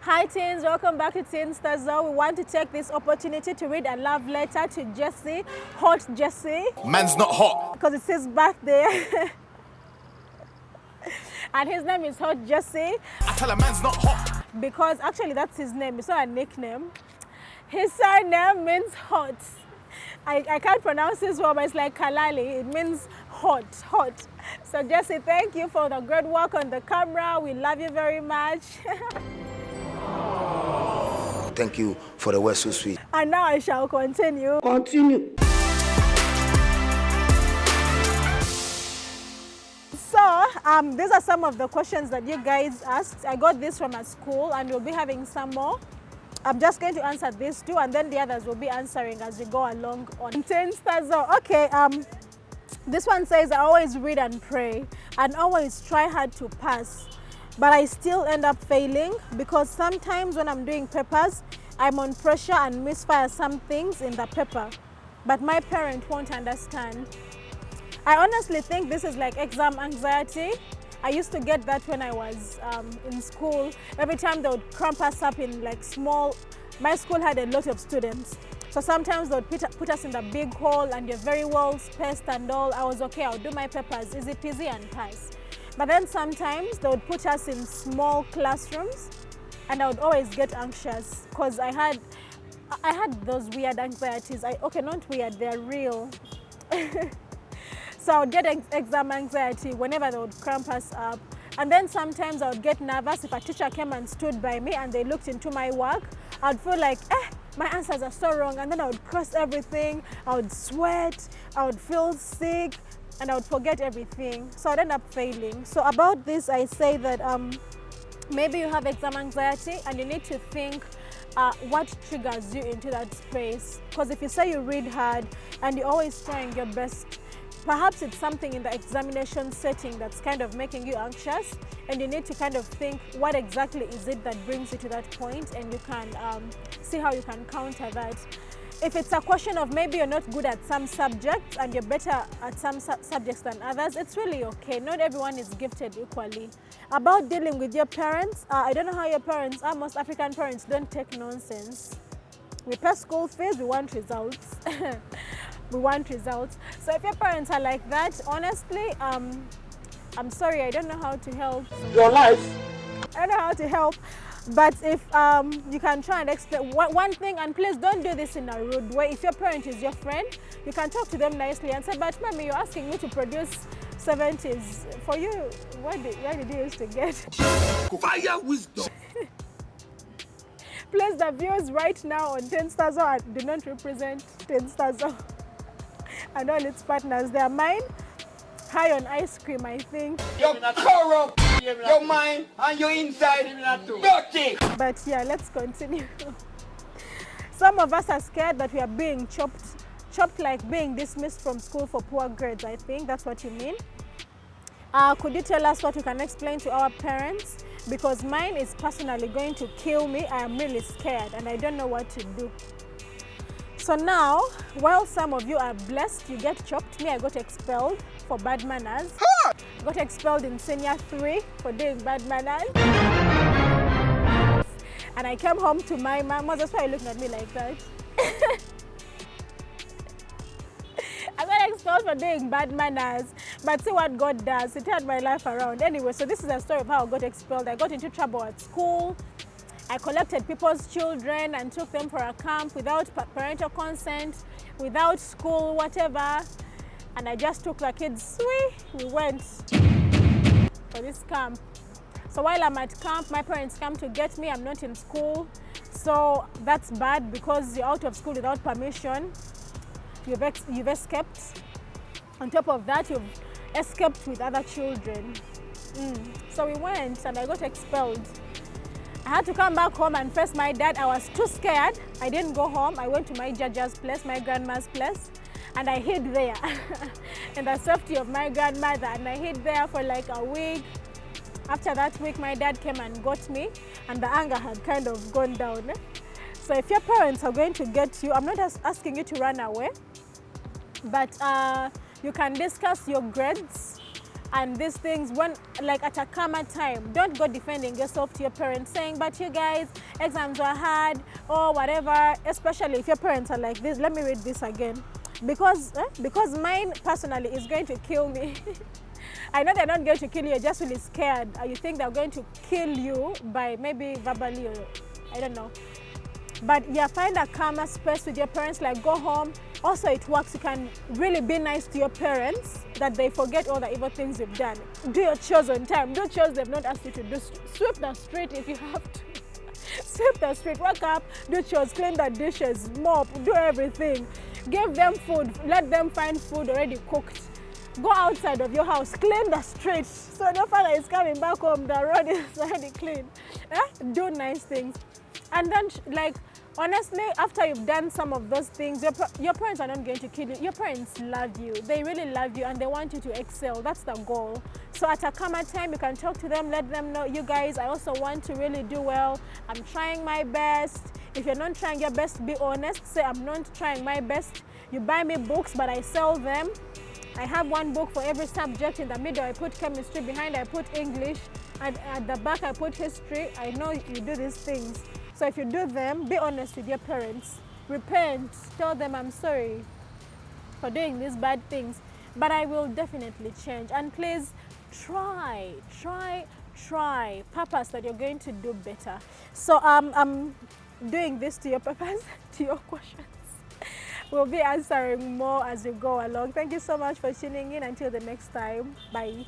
Hi Teenz, welcome back to Teenz. We want to take this opportunity to read a love letter to Jesse, hot Jesse. Man's not hot. Because it's his birthday. And his name is Hot Jesse. I tell a man's not hot. Because actually that's his name, it's not a nickname. His surname means hot. I can't pronounce this word, but it's like Kalali. It means hot, hot. So Jesse, thank you for the great work on the camera. We love you very much. Thank you for the word so sweet. And now I shall continue. Continue. So, these are some of the questions that you guys asked. I got this from a school and we'll be having some more. I'm just going to answer these two and then the others will be answering as we go along on Teenz. Okay, this one says, I always read and pray and always try hard to pass. But I still end up failing because sometimes when I'm doing papers, I'm on pressure and misfire some things in the paper. But my parent won't understand. I honestly think this is like exam anxiety. I used to get that when I was in school. Every time they would cramp us up in like small, my school had a lot of students. So sometimes they would put us in the big hall and you're very well spaced and all. I was okay, I'll do my papers, easy peasy and pass. But then sometimes they would put us in small classrooms and I would always get anxious because I had those weird anxieties. Okay, not weird, they're real. So I would get exam anxiety whenever they would cramp us up. And then sometimes I would get nervous if a teacher came and stood by me and they looked into my work. I'd feel like, my answers are so wrong. And then I would cross everything. I would sweat. I would feel sick. And I would forget everything. So I'd end up failing. So about this, I say that maybe you have exam anxiety and you need to think what triggers you into that space. Because if you say you read hard and you're always trying your best, perhaps it's something in the examination setting that's kind of making you anxious, and you need to kind of think what exactly is it that brings you to that point, and you can see how you can counter that. If it's a question of maybe you're not good at some subjects and you're better at some subjects than others, it's really okay. Not everyone is gifted equally. About dealing with your parents, I don't know how your parents are. Most African parents don't take nonsense. We pay school fees, we want results. We want results. So if your parents are like that, honestly, I'm sorry, I don't know how to help. Your life. I don't know how to help. But if you can try and explain one thing, and please don't do this in a rude way. If your parent is your friend, you can talk to them nicely and say, but mommy, you're asking me to produce 70s. For you, where did you used to get? Fire wisdom. Please, the views right now on Teenz do not represent Teenz and all its partners. They are mine. High on ice cream, I think. You're corrupt. Your mind and your inside dirty. But yeah, let's continue. Some of us are scared that we are being chopped like being dismissed from school for poor grades. I think that's what you mean. Could you tell us what you can explain to our parents? Because mine is personally going to kill me. I am really scared and I don't know what to do. So now, while some of you are blessed, you get chopped. Me, I got expelled for bad manners. I got expelled in senior 3 for doing bad manners. And I came home to my mama. That's why you're looking at me like that. I got expelled for doing bad manners. But see what God does. He turned my life around. Anyway, so this is a story of how I got expelled. I got into trouble at school. I collected people's children and took them for a camp without parental consent, without school, whatever. And I just took the kids, we went for this camp. So while I'm at camp, my parents come to get me. I'm not in school. So that's bad because you're out of school without permission. You've escaped. On top of that, you've escaped with other children. So we went and I got expelled. I had to come back home and face my dad. I was too scared. I didn't go home. I went to my judge's place, my grandma's place, and I hid there in the safety of my grandmother. And I hid there for like a week. After that week, my dad came and got me, and the anger had kind of gone down. So if your parents are going to get you, I'm not asking you to run away, but you can discuss your grades and these things, when like at a calmer time, don't go defending yourself to your parents saying, but you guys, exams were hard or whatever, especially if your parents are like this. Let me read this again, because mine personally is going to kill me. I know they're not going to kill you, you're just really scared. You think they're going to kill you by maybe verbally or I don't know. But yeah, find a calmer space with your parents, like go home. Also, it works. You can really be nice to your parents that they forget all the evil things you've done. Do your chores on time. Do chores they've not asked you to do. Sweep the street if you have to. Sweep the street, wake up, do chores, clean the dishes, mop, do everything. Give them food. Let them find food already cooked. Go outside of your house, clean the street. So your father is coming back home, the road is already clean. Do nice things. And then, like, honestly, after you've done some of those things, your parents are not going to kill you. Your parents love you. They really love you and they want you to excel. That's the goal. So at a calmer time, you can talk to them, let them know, you guys, I also want to really do well. I'm trying my best. If you're not trying your best, be honest. Say, I'm not trying my best. You buy me books, but I sell them. I have one book for every subject. In the middle, I put chemistry. Behind, I put English. And at the back, I put history. I know you do these things. So if you do them, be honest with your parents. Repent. Tell them, I'm sorry for doing these bad things, but I will definitely change. And please try. Purpose that you're going to do better. So I'm doing this to your purpose, to your questions. We'll be answering more as we go along. Thank you so much for tuning in. Until the next time, bye.